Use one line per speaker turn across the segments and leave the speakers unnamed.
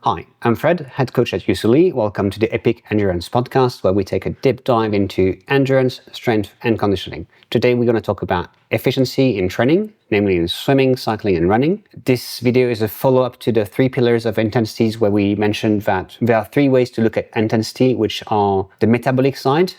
Hi, I'm Fred, head coach at UCL. Welcome to the Epic Endurance podcast, where we take a deep dive into endurance, strength, and conditioning. Today, we're going to talk about efficiency in training, namely in swimming, cycling, and running. This video is a follow-up to the 3 pillars of intensities, where we mentioned that there are 3 ways to look at intensity, which are the metabolic side,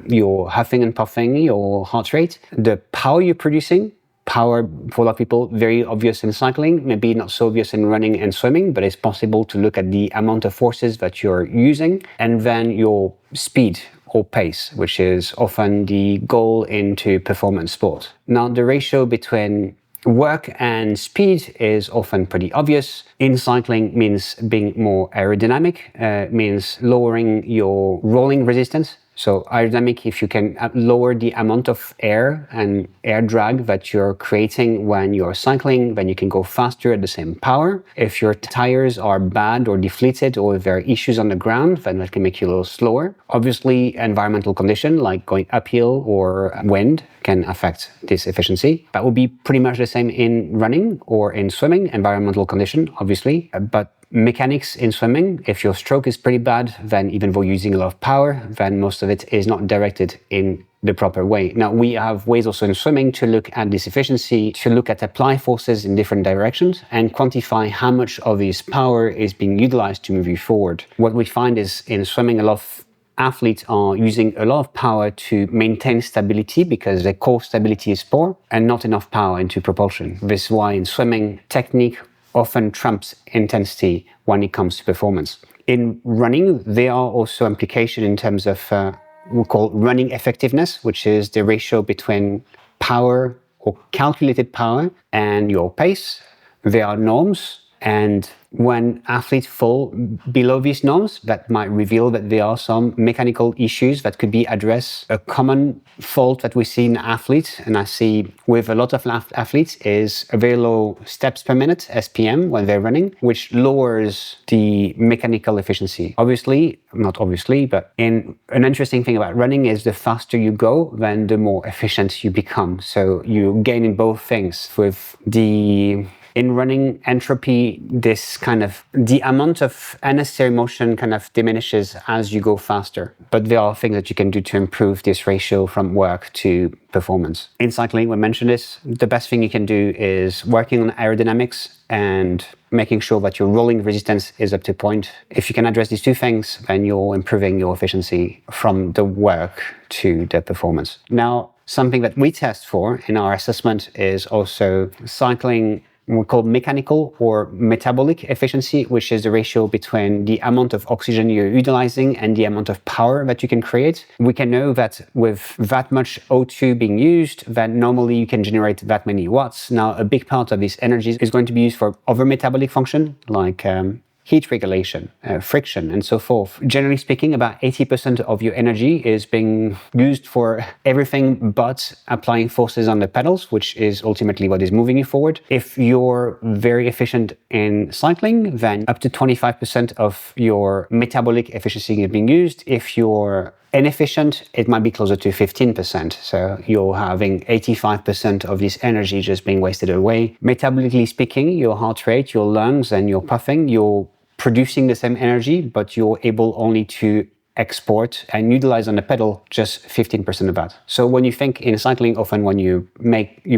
your huffing and puffing, your heart rate, the power you're producing. Power, for a lot of people, very obvious in cycling, maybe not so obvious in running and swimming, but it's possible to look at the amount of forces that you're using, and then your speed or pace, which is often the goal into performance sport. Now, the ratio between work and speed is often pretty obvious. In cycling means being more aerodynamic, means lowering your rolling resistance. So aerodynamic, if you can lower the amount of air and air drag that you're creating when you're cycling, then you can go faster at the same power. If your tires are bad or deflated, or if there are issues on the ground, then that can make you a little slower. Obviously, environmental condition like going uphill or wind can affect this efficiency. That would be pretty much the same in running or in swimming, environmental condition, obviously. But mechanics in swimming, if your stroke is pretty bad, then even though you're using a lot of power, then most of it is not directed in the proper way. Now, we have ways also in swimming to look at this efficiency, to look at apply forces in different directions and quantify how much of this power is being utilized to move you forward. What we find is in swimming, a lot of athletes are using a lot of power to maintain stability because their core stability is poor, and not enough power into propulsion. This is why in swimming, technique often trumps intensity when it comes to performance. In running, there are also implications in terms of we call running effectiveness, which is the ratio between power or calculated power and your pace. There are norms, and when athletes fall below these norms, that might reveal that there are some mechanical issues that could be addressed. A common fault that we see in athletes, and I see with a lot of athletes, is a very low steps per minute, SPM, when they're running, which lowers the mechanical efficiency. Not obviously, but an interesting thing about running is the faster you go, then the more efficient you become. So you gain in both things. In running, entropy, the amount of unnecessary motion kind of diminishes as you go faster. But there are things that you can do to improve this ratio from work to performance. In cycling, we mentioned this, the best thing you can do is working on aerodynamics and making sure that your rolling resistance is up to point. If you can address these 2 things, then you're improving your efficiency from the work to the performance. Now, something that we test for in our assessment is also cycling, we call mechanical or metabolic efficiency, which is the ratio between the amount of oxygen you're utilizing and the amount of power that you can create. We can know that with that much O2 being used, that normally you can generate that many watts. Now, a big part of this energy is going to be used for other metabolic function, like heat regulation, friction, and so forth. Generally speaking, about 80% of your energy is being used for everything but applying forces on the pedals, which is ultimately what is moving you forward. If you're very efficient in cycling, then up to 25% of your metabolic efficiency is being used. If you're inefficient, it might be closer to 15%. So you're having 85% of this energy just being wasted away. Metabolically speaking, your heart rate, your lungs, and your puffing, you're producing the same energy, but you're able only to export and utilize on the pedal just 15% of that. So when you think in cycling, often when you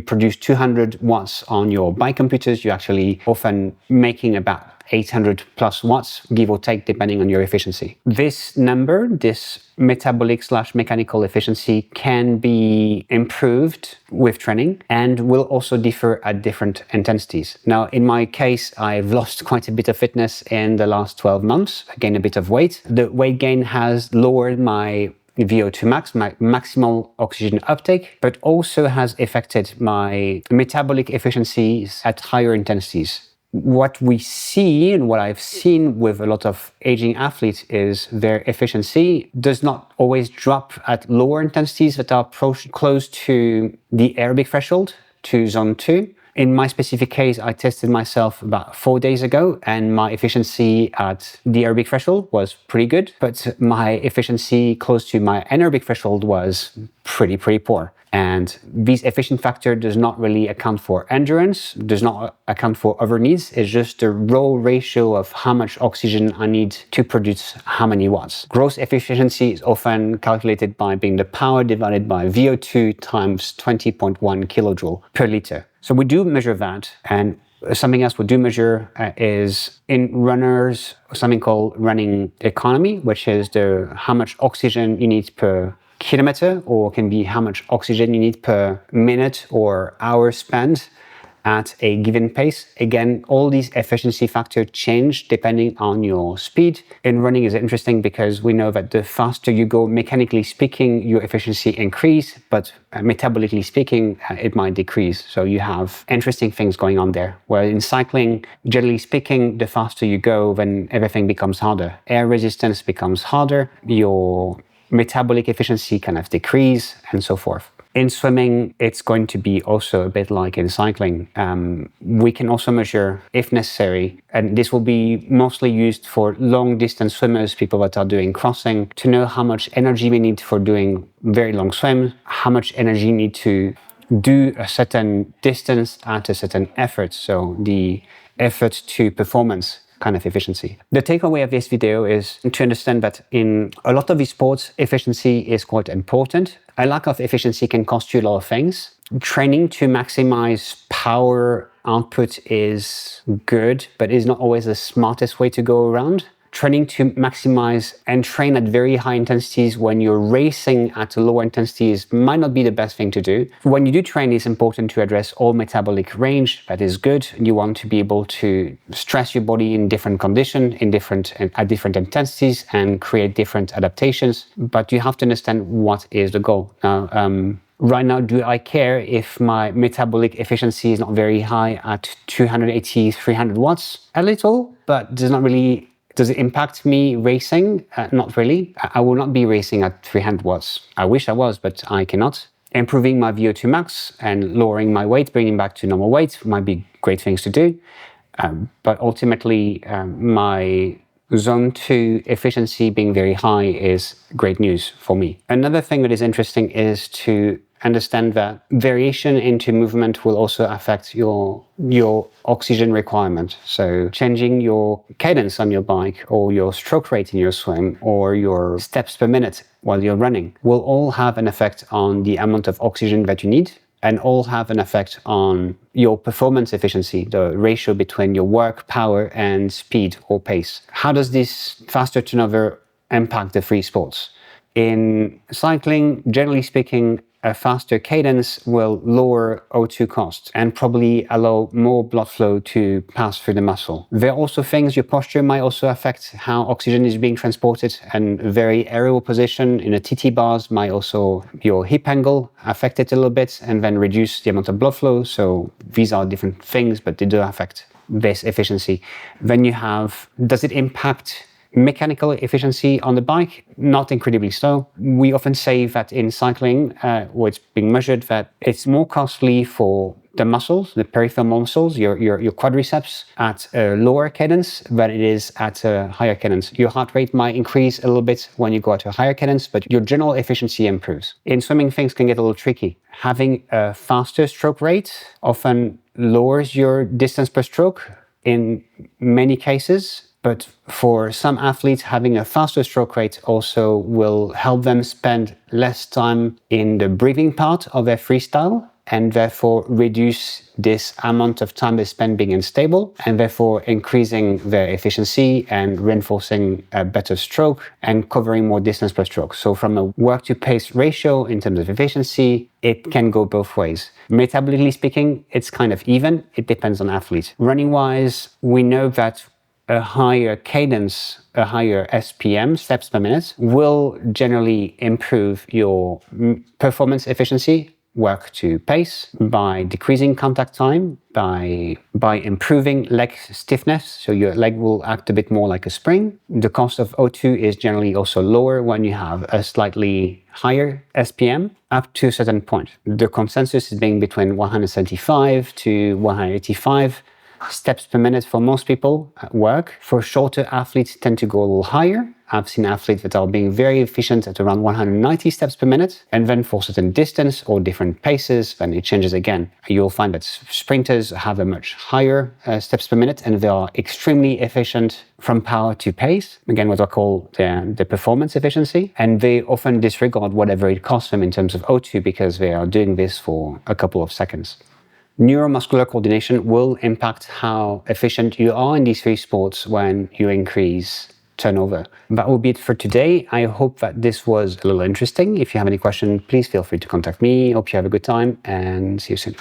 produce 200 watts on your bike computers, you're actually often making about 800 plus watts, give or take, depending on your efficiency. This number, this metabolic/mechanical efficiency, can be improved with training and will also differ at different intensities. Now, in my case, I've lost quite a bit of fitness in the last 12 months, gained a bit of weight. The weight gain has lowered my VO2 max, my maximal oxygen uptake, but also has affected my metabolic efficiencies at higher intensities. What we see and what I've seen with a lot of aging athletes is their efficiency does not always drop at lower intensities that are close to the aerobic threshold, to zone 2, In my specific case, I tested myself about 4 days ago, and my efficiency at the aerobic threshold was pretty good, but my efficiency close to my anaerobic threshold was pretty poor. And this efficient factor does not really account for endurance, does not account for other needs. It's just the raw ratio of how much oxygen I need to produce how many watts. Gross efficiency is often calculated by being the power divided by VO2 times 20.1 kilojoule per liter. So we do measure that, and something else we do measure is in runners something called running economy, which is how much oxygen you need per kilometer, or can be how much oxygen you need per minute or hour spent at a given pace. Again, all these efficiency factors change depending on your speed. In running is interesting because we know that the faster you go, mechanically speaking, your efficiency increase, but metabolically speaking, it might decrease. So you have interesting things going on there. Where in cycling, generally speaking, the faster you go, then everything becomes harder. Air resistance becomes harder. Your metabolic efficiency kind of decrease, and so forth. In swimming, it's going to be also a bit like in cycling. We can also measure, if necessary, and this will be mostly used for long distance swimmers, people that are doing crossing, to know how much energy we need for doing very long swims, how much energy you need to do a certain distance at a certain effort. So the effort to performance kind of efficiency. The takeaway of this video is to understand that in a lot of these sports, efficiency is quite important. A lack of efficiency can cost you a lot of things. Training to maximize power output is good, but is not always the smartest way to go around. Training to maximize and train at very high intensities when you're racing at lower intensities might not be the best thing to do. When you do train, it's important to address all metabolic range. That is good. You want to be able to stress your body in different conditions, at different intensities, and create different adaptations. But you have to understand what is the goal. Now, right now, do I care if my metabolic efficiency is not very high at 280, 300 watts? A little, but does it impact me racing? Not really. I will not be racing at 300 watts. I wish I was, but I cannot. Improving my VO2 max and lowering my weight, bringing back to normal weight might be great things to do. But ultimately, my zone 2 efficiency being very high is great news for me. Another thing that is interesting is to understand that variation into movement will also affect your oxygen requirement. So changing your cadence on your bike, or your stroke rate in your swim, or your steps per minute while you're running will all have an effect on the amount of oxygen that you need, and all have an effect on your performance efficiency, the ratio between your work, power, and speed or pace. How does this faster turnover impact the three sports? In cycling, generally speaking, a faster cadence will lower O2 costs and probably allow more blood flow to pass through the muscle. There are also things, your posture might also affect how oxygen is being transported, and very aerial position in a TT bars might also, your hip angle affect it a little bit and then reduce the amount of blood flow. So these are different things, but they do affect this efficiency. Then you have, does it impact mechanical efficiency on the bike? Not incredibly so. We often say that in cycling, where it's being measured, that it's more costly for the muscles, the peripheral muscles, your quadriceps, at a lower cadence than it is at a higher cadence. Your heart rate might increase a little bit when you go at a higher cadence, but your general efficiency improves. In swimming, things can get a little tricky. Having a faster stroke rate often lowers your distance per stroke in many cases. But for some athletes, having a faster stroke rate also will help them spend less time in the breathing part of their freestyle, and therefore reduce this amount of time they spend being unstable, and therefore increasing their efficiency and reinforcing a better stroke and covering more distance per stroke. So from a work to pace ratio in terms of efficiency, it can go both ways. Metabolically speaking, it's kind of even. It depends on athletes. Running wise, we know that a higher cadence, a higher SPM, steps per minute, will generally improve your performance efficiency work to pace by decreasing contact time, by improving leg stiffness, so your leg will act a bit more like a spring. The cost of O2 is generally also lower when you have a slightly higher SPM up to a certain point. The consensus is being between 175 to 185 steps per minute for most people at work. For shorter athletes tend to go a little higher. I've seen athletes that are being very efficient at around 190 steps per minute. And then for certain distance or different paces, then it changes again. You'll find that sprinters have a much higher steps per minute, and they are extremely efficient from power to pace. Again, what I call the performance efficiency. And they often disregard whatever it costs them in terms of O2 because they are doing this for a couple of seconds. Neuromuscular coordination will impact how efficient you are in these three sports when you increase turnover. That will be it for today. I hope that this was a little interesting. If you have any questions, please feel free to contact me. Hope you have a good time and see you soon.